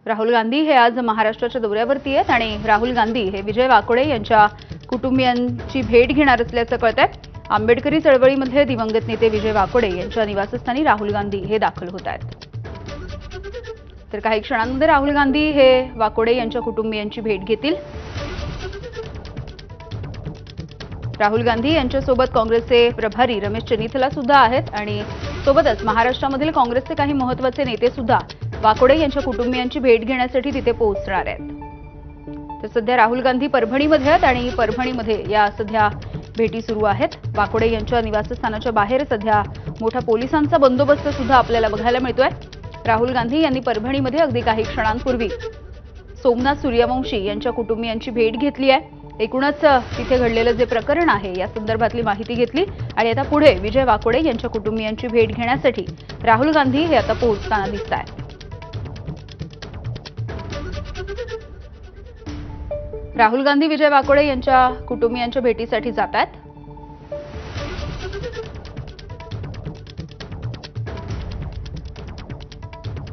राहुल गांधी हे आज महाराष्ट्राच्या दौऱ्यावरती आहेत आणि राहुल गांधी हे विजय वाकोडे यांच्या कुटुंबियांची भेट घेणार असल्याचं कळतंय। आंबेडकरी चळवळीमध्ये दिवंगत नेते विजय वाकोडे यांच्या निवासस्थानी राहुल गांधी हे दाखल होत आहेत। तर काही क्षणांमध्ये राहुल गांधी हे वाकोडे यांच्या कुटुंबियांची भेट घेतील। राहुल गांधी यांच्यासोबत काँग्रेसचे प्रभारी रमेश चन्नीथला सुद्धा आहेत आणि सोबतच महाराष्ट्रामधील काँग्रेसचे काही महत्त्वाचे नेते सुद्धा वाकोडे यांच्या कुटुंबियांची भेट घेण्यासाठी तिथे पोहोचणार आहेत। तर सध्या राहुल गांधी परभणीमध्ये आहेत आणि परभणीमध्ये या सध्या भेटी सुरू आहेत। वाकोडे यांच्या निवासस्थानाच्या बाहेर सध्या मोठा पोलिसांचा बंदोबस्त सुद्धा आपल्याला बघायला मिळतोय। राहुल गांधी यांनी परभणीमध्ये अगदी काही क्षणांपूर्वी सोमनाथ सूर्यवंशी यांच्या कुटुंबियांची भेट घेतली आहे। एकूणच तिथे घडलेलं जे प्रकरण आहे या संदर्भातली माहिती घेतली आणि आता पुढे विजय वाकोडे यांच्या कुटुंबियांची भेट घेण्यासाठी राहुल गांधी हे आता पोहोचताना दिसत आहेत। राहुल गांधी विजय वाकोडे यांच्या कुटुंबियांच्या भेटीसाठी जात आहेत।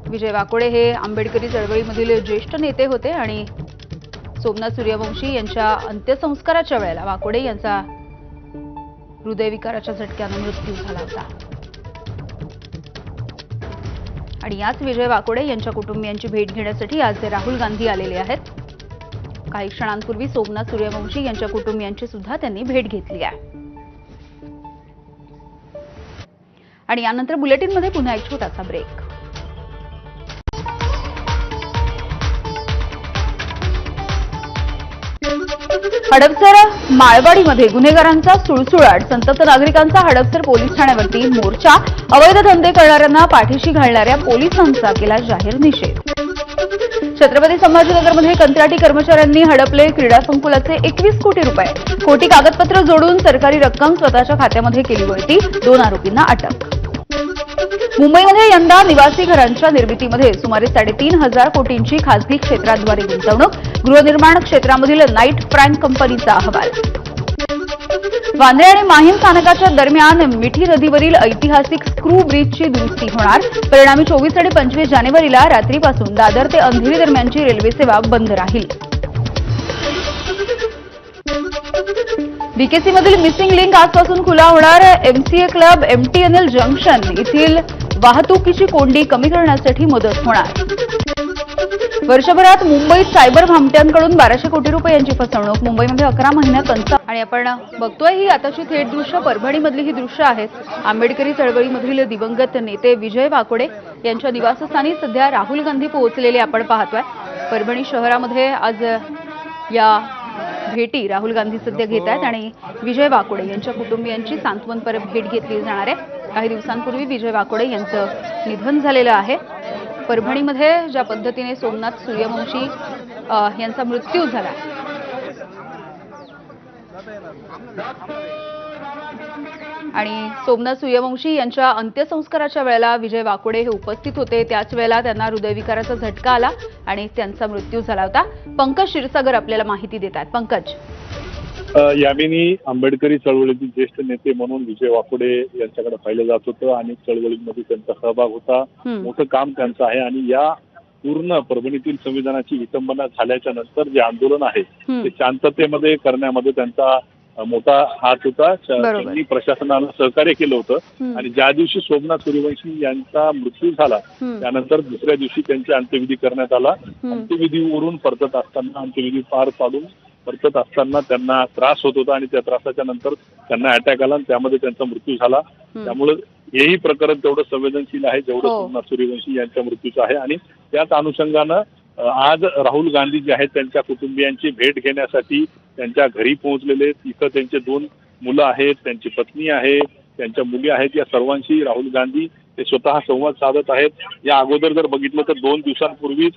विजय वाकोडे हे आंबेडकरी चळवळीमधील ज्येष्ठ नेते होते आणि सोमनाथ सूर्यवंशी यांच्या अंत्यसंस्काराच्या वेळेला वाकोडे यांचा हृदयविकाराच्या झटक्याने मृत्यू झाला होता आणि याच विजय वाकोडे यांच्या कुटुंबियांची भेट घेण्यासाठी आज राहुल गांधी आलेले आहेत। काही क्षणांपूर्वी सोमनाथ सूर्यवंशी यांच्या कुटुंबियांची सुद्धा त्यांनी भेट घेतली आहे आणि यानंतर बुलेटिनमध्ये पुन्हा एक छोटासा ब्रेक। हडपसर माळवाडीमध्ये गुन्हेगारांचा सुळसुळाट, संतप्त नागरिकांचा हडपसर पोलीस ठाण्यावरती मोर्चा, अवैध धंदे करणाऱ्यांना पाठीशी घालणाऱ्या पोलिसांचा केला जाहीर निषेध। छत्रपती संभाजीनगरमध्ये कंत्राटी कर्मचाऱ्यांनी हडपले क्रीडा संकुलाचे 21 कोटी रुपये, खोटी कागदपत्र जोडून सरकारी रक्कम स्वतःच्या खात्यामध्ये केली वळती, 2 आरोपींना अटक। मुंबईमध्ये यंदा निवासी घरांच्या निर्मितीमध्ये सुमारे 3.5 कोटींची खासगी क्षेत्राद्वारे गुंतवणूक, गृहनिर्माण क्षेत्रामधील नाईट फ्रँक कंपनीचा अहवाल। वांद्रे आणि माहीम स्थानकाच्या दरम्यान मिठी नदीवरील ऐतिहासिक स्क्रू ब्रिजची दुरुस्ती होणार, परिणामी 24 आणि 25 जानेवारीला रात्रीपासून दादर ते अंधेरी दरम्यानची रेल्वे सेवा बंद राहील। बीकेसीमधील मिसिंग लिंक आजपासून खुला होणार, एमसीए क्लब एमटीएनएल जंक्शन येथील वाहतुकीची कोंडी कमी करण्यासाठी मदत होणार। वर्षभरात मुंबईत सायबर भामट्यांकडून 1200 कोटी रुपयांची फसवणूक, मुंबईमध्ये 11 महिन्यात आणि आपण बघतोय ही आताची थेट दृश्य परभणीमधली ही दृश्य आहेत। आंबेडकरी चळवळीमधील दिवंगत नेते विजय वाकोडे यांच्या निवासस्थानी सध्या राहुल गांधी पोहोचलेले आपण पाहतोय। परभणी शहरामध्ये आज या भेटी राहुल गांधी सध्या घेत आहेत आणि विजय वाकोडे यांच्या कुटुंबियांची सांत्वनपर भेट घेतली जाणार आहे। काही दिवसांपूर्वी विजय वाकोडे यांचं निधन झालेलं आहे। परभणीमध्ये ज्या पद्धतीने सोमनाथ सूर्यवंशी यांचा मृत्यू झाला आणि सोमनाथ सूर्यवंशी यांच्या अंत्यसंस्काराच्या वेळेला विजय वाकोडे हे उपस्थित होते, त्याच वेळेला त्यांना हृदयविकाराचा झटका आला आणि त्यांचा मृत्यू झाला होता। पंकज क्षीरसागर आपल्याला माहिती देत आहेत। पंकज, यामिनी आंबेडकरी चळवळीतील ज्येष्ठ नेते म्हणून विजय वाकोडे यांच्याकडे पाहिलं जात होतं आणि चळवळीमध्ये त्यांचा सहभाग होता, मोठं काम त्यांचं आहे आणि या पूर्ण परभणीतील संविधानाची विटंबना झाल्याच्या नंतर जे आंदोलन आहे ते शांततेमध्ये करण्यामध्ये त्यांचा मोठा हात होता। त्यांनी प्रशासनाला सहकार्य केलं होतं आणि ज्या दिवशी सोमनाथ सूर्यवंशी यांचा मृत्यू झाला त्यानंतर दुसऱ्या दिवशी त्यांची अंत्यविधी करण्यात आला। अंत्यविधीवरून परतत असताना, अंत्यविधी पार पाडून परतत असताना त्यांना त्रास होत होता आणि त्या त्रासाच्या नंतर त्यांना अटॅक आला आणि त्यामध्ये त्यांचा मृत्यू झाला। त्यामुळे हेही प्रकरण तेवढं संवेदनशील आहे जेवढं सोमनाथ सूर्यवंशी यांच्या मृत्यूचं आहे आणि त्याच अनुषंगानं आज राहुल गांधी जे आहेत त्यांच्या कुटुंबियांची भेट घेण्यासाठी त्यांच्या घरी पोहोचलेले। इथं त्यांचे 2 मुलं आहेत, त्यांची पत्नी आहे, त्यांच्या मुली आहेत, या सर्वांशी राहुल गांधी ते स्वतः संवाद साधत आहेत। या अगोदर जर बघितलं तर 2 दिवसांपूर्वीच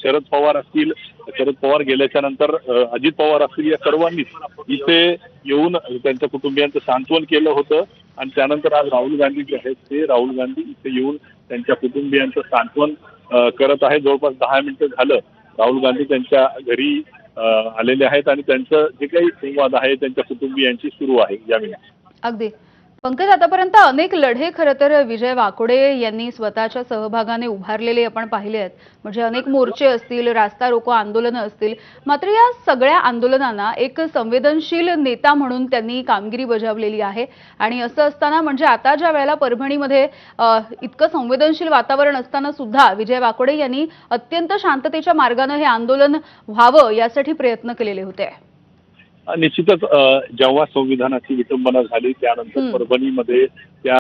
शरद पवार असतील, शरद पवार गेल्याच्या नंतर अजित पवार असतील, या सर्वांनी इथे येऊन त्यांच्या कुटुंबियांचं सांत्वन केलं होतं आणि त्यानंतर आज राहुल गांधी जे आहेत ते राहुल गांधी इथे येऊन त्यांच्या कुटुंबियांचं सांत्वन करत आहे। जवळपास 10 मिनिटं झालं राहुल गांधी त्यांच्या घरी आलेले आहेत आणि त्यांचं जे काही संवाद आहे त्यांच्या कुटुंबियांशी सुरू आहे। यावेळी अगदी पंकज, आतापर्यंत अनेक लढे खरं तर विजय वाकोडे यांनी स्वतःच्या सहभागाने उभारलेले आपण पाहिले आहेत. म्हणजे अनेक मोर्चे असतील, रास्ता रोको आंदोलनं असतील. मात्र या सगळ्या आंदोलनांना एक संवेदनशील नेता म्हणून त्यांनी कामगिरी बजावलेली आहे. आणि असं असताना म्हणजे आता ज्या वेळेला परभणीमध्ये इतकं संवेदनशील वातावरण असताना सुद्धा विजय वाकोडे यांनी अत्यंत शांततेच्या मार्गाने हे आंदोलन व्हावं यासाठी प्रयत्न केलेले होते. निश्चितच जेव्हा संविधानाची विटंबना झाली त्यानंतर परभणीमध्ये त्या